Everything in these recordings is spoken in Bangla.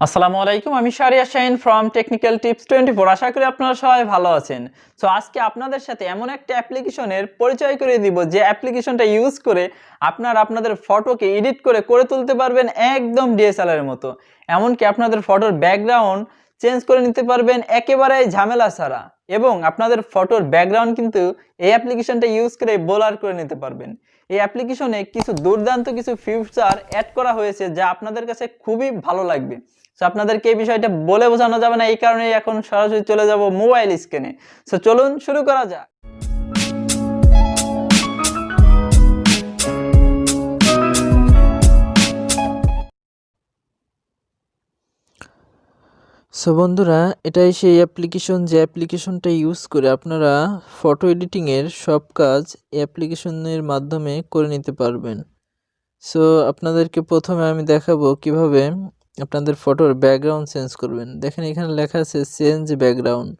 আসসালামু আলাইকুম, আমি Shahriar Shahin from technical tips 24। আশা করি আপনারা সবাই ভালো আছেন। সো আজকে আপনাদের সাথে এমন একটা অ্যাপ্লিকেশনের পরিচয় করে দিব যে অ্যাপ্লিকেশনটা ইউজ করে আপনাদের ফটোকে এডিট করে তুলতে পারবেন একদম ডিএসএলআর এর মতো। এমনকি আপনাদের ফটোর ব্যাকগ্রাউন্ড চেঞ্জ করে নিতে পারবেন একেবারে ঝামেলা ছাড়া, এবং আপনাদের ফটোর ব্যাকগ্রাউন্ড কিন্তু এই অ্যাপ্লিকেশনটা ইউজ করে ব্লার করে নিতে পারবেন। এই অ্যাপ্লিকেশনে কিছু দুর্দান্ত কিছু ফিচার অ্যাড করা হয়েছে যা আপনাদের কাছে খুবই ভালো লাগবে। সো আপনাদেরকে এই বিষয়টা বলে বোঝানো যাবে না, এই কারণে এখন সরাসরি চলে যাব মোবাইল স্ক্রিনে। সো চলুন শুরু করা যাক। সো বন্ধুরা, এটাই সেই অ্যাপ্লিকেশন যে অ্যাপ্লিকেশনটা ইউজ করে আপনারা ফটো এডিটিংয়ের সব কাজ এই অ্যাপ্লিকেশনের মাধ্যমে করে নিতে পারবেন। সো আপনাদেরকে প্রথমে আমি দেখাবো কিভাবে আপনাদের ফটোর ব্যাকগ্রাউন্ড চেঞ্জ করবেন। দেখেন এখানে লেখা আছে চেঞ্জ ব্যাকগ্রাউন্ড।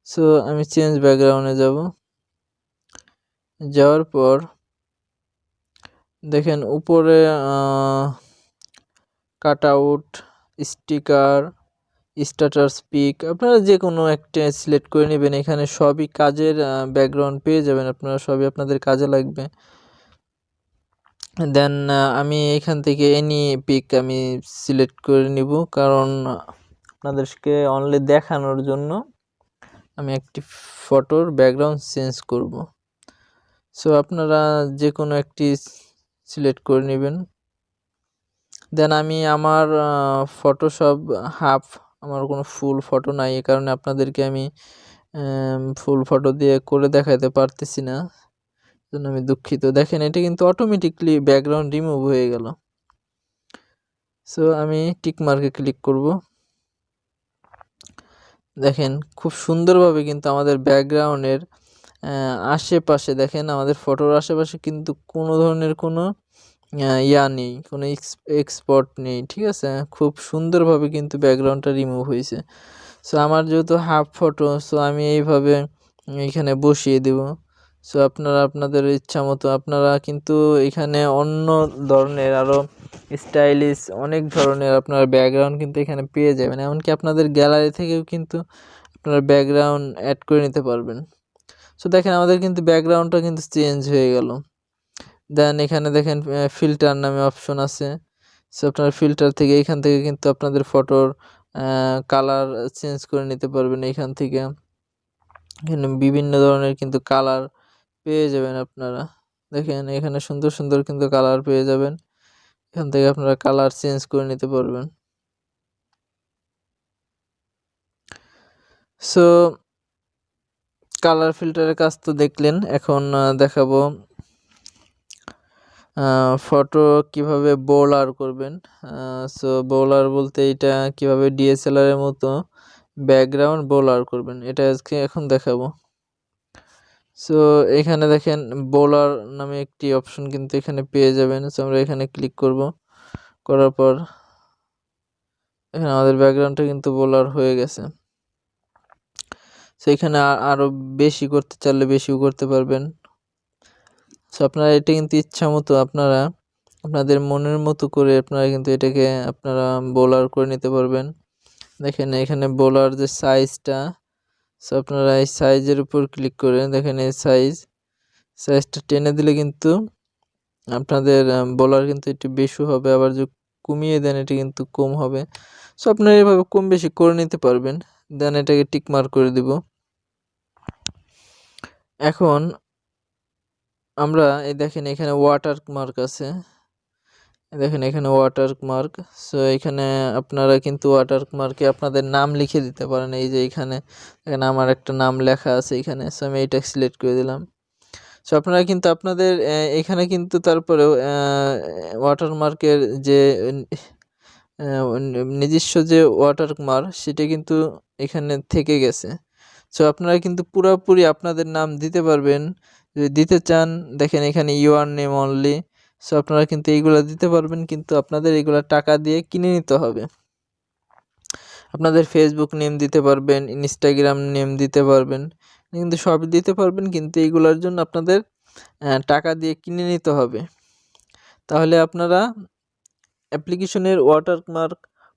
সো আমি চেঞ্জ ব্যাকগ্রাউন্ডে যাব। যাওয়ার পর দেখেন উপরে cut out, sticker, status pic, আপনারা যে কোনো একটা সিলেক্ট করে নেবেন। এখানে সবই কাজের ব্যাকগ্রাউন্ড পেয়ে যাবেন, আপনারা সবই আপনাদের কাজে লাগবে। দেন আমি এখান থেকে এনি পিক আমি সিলেক্ট করে নিব, কারণ আপনাদেরকে অনলি দেখানোর জন্য আমি একটি ফটোর ব্যাকগ্রাউন্ড চেঞ্জ করব। সো আপনারা যে কোনো একটি সিলেক্ট করে নেবেন। দেন আমি আমার ফটো সব হাফ, আমার কোনো ফুল ফটো নাই, এই কারণে আপনাদেরকে আমি ফুল ফটো দিয়ে করে দেখাতে পারতেছি না, জন্য আমি দুঃখিত। দেখেন এটা কিন্তু অটোমেটিকলি ব্যাকগ্রাউন্ড রিমুভ হয়ে গেল। সো আমি টিক মার্কে ক্লিক করব। দেখেন খুব সুন্দরভাবে কিন্তু আমাদের ব্যাকগ্রাউন্ডের আশেপাশে, দেখেন আমাদের ফটোর আশেপাশে কিন্তু কোনো ধরনের কোনো ইয়া নেই, কোনো এক্সপোর্ট নেই, ঠিক আছে। খুব সুন্দরভাবে কিন্তু ব্যাকগ্রাউন্ডটা রিমুভ হয়েছে। সো আমার যেহেতু হাফ ফটো, সো আমি এইভাবে এখানে বসিয়ে দেব। সো আপনারা আপনাদের ইচ্ছা মতো আপনারা কিন্তু এখানে অন্য ধরনের আরও স্টাইলিশ অনেক ধরনের আপনার ব্যাকগ্রাউন্ড কিন্তু এখানে পেয়ে যাবেন। এমনকি আপনাদের গ্যালারি থেকেও কিন্তু আপনারা ব্যাকগ্রাউন্ড অ্যাড করে নিতে পারবেন। সো দেখেন আমাদের কিন্তু ব্যাকগ্রাউন্ডটা কিন্তু চেঞ্জ হয়ে গেল। দেন এখানে দেখেন ফিল্টার নামে অপশন আছে। সো আপনার ফিল্টার থেকে এখান থেকে কিন্তু আপনাদের ফটোর কালার চেঞ্জ করে নিতে পারবেন। এখান থেকে এখানে বিভিন্ন ধরনের কিন্তু কালার পেয়ে যাবেন আপনারা। দেখেন এখানে সুন্দর সুন্দর কিন্তু কালার পেয়ে যাবেন, এখান থেকে আপনারা কালার চেঞ্জ করে নিতে পারবেন। সো কালার ফিল্টারের কাজ তো দেখলেন, এখন দেখাবো ফটো কিভাবে ব্লার করবেন। সো ব্লার বলতে এটা কিভাবে ডিএসএলআর এর মতো ব্যাকগ্রাউন্ড ব্লার করবেন, এটা আজকে এখন দেখাবো। সো এখানে দেখেন ব্লার নামে একটি অপশন কিন্তু এখানে পেয়ে যাবেন। সো আমরা এখানে ক্লিক করব, করার পর এখানে আমাদের ব্যাকগ্রাউন্ডটা কিন্তু ব্লার হয়ে গেছে। সো এখানে আরও বেশি করতে চাইলে বেশিও করতে পারবেন। সো আপনারা এটা কিন্তু ইচ্ছা মতো আপনারা আপনাদের মনের মতো করে আপনারা কিন্তু এটাকে আপনারা ব্লার করে নিতে পারবেন। দেখেন এখানে ব্লার যে সাইজটা, সো আপনারা এই সাইজের উপর ক্লিক করে দেখেন এই সাইজটা টেনে দিলে কিন্তু আপনাদের ব্লার কিন্তু একটু বেশি হবে, আবার যদি কমিয়ে দেন এটা কিন্তু কম হবে। সো আপনারা এভাবে কম বেশি করে নিতে পারবেন। দেন এটাকে টিক মার্ক করে দিব। এখন আমরা এই দেখেন এখানে ওয়াটার মার্ক আছে, দেখেন এখানে ওয়াটার মার্ক। সো এখানে আপনারা কিন্তু ওয়াটার মার্কে আপনাদের নাম লিখে দিতে পারেন। এই যে এখানে আমার একটা নাম লেখা আছে এখানে, সো আমি এইটা সিলেক্ট করে দিলাম। সো আপনারা কিন্তু আপনাদের এখানে কিন্তু তারপরেও ওয়াটার মার্কের যে নিজস্ব যে ওয়াটার মার্ক সেটা কিন্তু এখানে থেকে গেছে। সো আপনারা কিন্তু পুরোপুরি আপনাদের নাম দিতে পারবেন যদি দিতে চান। দেখেন এখানে ইউর নেম অনলি। সো আপনারা কিন্তু এইগুলো দিতে পারবেন, কিন্তু আপনাদের এইগুলো টাকা দিয়ে কিনে নিতে হবে। আপনাদের ফেসবুক নেম দিতে পারবেন, ইনস্টাগ্রাম নেম দিতে পারবেন, কিন্তু সবই দিতে পারবেন, কিন্তু এইগুলোর জন্য আপনাদের টাকা দিয়ে কিনে নিতে হবে। তাহলে আপনারা অ্যাপ্লিকেশনের ওয়াটারমার্ক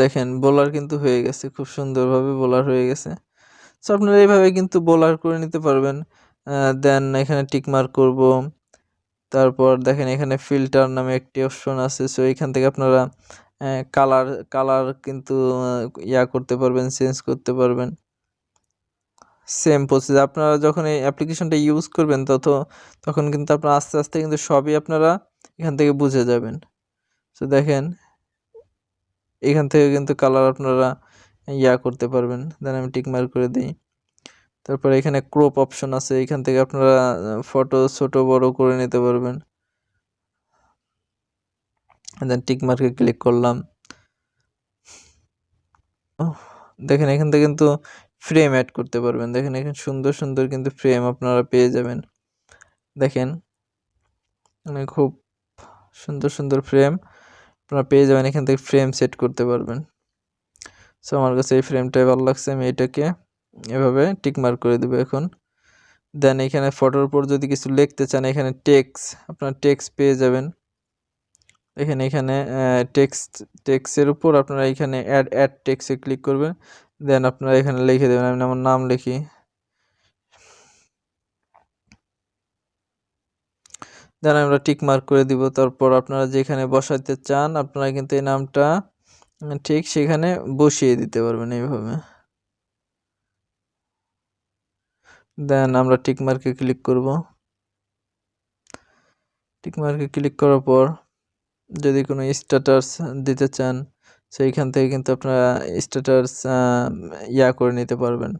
দেখেন বোলার কিন্তু হয়ে গেছে, খুব সুন্দরভাবে বোলার হয়ে গেছে। সো আপনারা এইভাবে কিন্তু বোলার করে নিতে পারবেন। দেন এখানে টিক মার্ক করব। তারপর দেখেন এখানে ফিল্টার নামে একটি অপশন আছে। সো এখান থেকে আপনারা কালার কালার কিন্তু করতে পারবেন, চেঞ্জ করতে পারবেন। সেম প্রসেস আপনারা যখন এই অ্যাপ্লিকেশনটা ইউজ করবেন তখন কিন্তু আপনারা আস্তে আস্তে কিন্তু সবই আপনারা এখান থেকে বুঝে যাবেন। সো দেখেন এখান থেকে কিন্তু কালার আপনারা করতে পারবেন। দেন আমি টিক মার্ক করে দিই। তারপরে এখানে ক্রপ অপশন আছে, এখান থেকে আপনারা ফটো ছোট বড় করে নিতে পারবেন। দেন টিক মার্কে ক্লিক করলাম। দেখেন এখান থেকে কিন্তু ফ্রেম অ্যাড করতে পারবেন। দেখেন এখানে সুন্দর সুন্দর কিন্তু ফ্রেম আপনারা পেয়ে যাবেন। দেখেন মানে খুব সুন্দর সুন্দর ফ্রেম আপনারা পেয়ে যাবেন, এখান থেকে ফ্রেম সেট করতে পারবেন। সো আমার কাছে এই ফ্রেমটাই ভালো লাগছে, আমি এটাকে এভাবে টিক মার্ক করে দেবো এখন। দেন এখানে ফটোর উপর যদি কিছু লিখতে চান এখানে আপনারা টেক্সট পেয়ে যাবেন। এখানে টেক্সটের উপর আপনারা এখানে অ্যাড টেক্সটে ক্লিক করবেন। দেন আপনারা এখানে লিখে দেবেন, আমি আমার নাম লিখি। দেন আমরা টিক মার্ক করে দিব। তারপর আপনারা যেখানে বসাতে চান আপনারা কিন্তু এই নামটা ঠিক সেখানে বসিয়ে দিতে পারবেন এইভাবে। দেন আমরা টিক মার্কে ক্লিক করব। টিক মার্কে ক্লিক করার পর যদি কোনো স্ট্যাটাস দিতে চান সেইখান থেকে কিন্তু আপনারা স্ট্যাটাস করে নিতে পারবেন,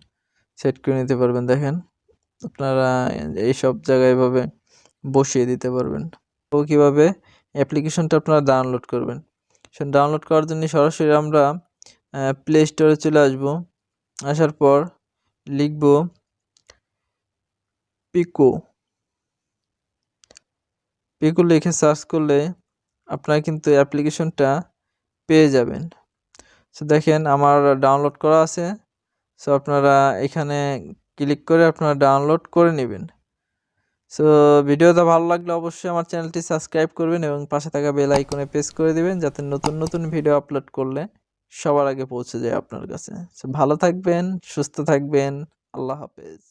সেট করে নিতে পারবেন। দেখেন আপনারা এইসব জায়গায় এভাবে বসিয়ে দিতে পারবেন। তো কীভাবে অ্যাপ্লিকেশনটা আপনারা ডাউনলোড করবেন, সে ডাউনলোড করার জন্য সরাসরি আমরা প্লে স্টোরে চলে আসব। আসার পর লিখব পিকু লিখে সার্চ করলে আপনারা কিন্তু অ্যাপ্লিকেশনটা পেয়ে যাবেন। সো দেখেন আমার ডাউনলোড করা আছে। সো আপনারা এখানে ক্লিক করে আপনারা ডাউনলোড করে নেবেন। সো ভিডিওটা ভালো লাগলে অবশ্যই আমার চ্যানেলটি সাবস্ক্রাইব করবেন এবং পাশে থাকা বেল আইকনে প্রেস করে দিবেন যাতে নতুন নতুন ভিডিও আপলোড করলে সবার আগে পৌঁছে যায় আপনার কাছে। সো ভালো থাকবেন, সুস্থ থাকবেন। আল্লাহ হাফেজ।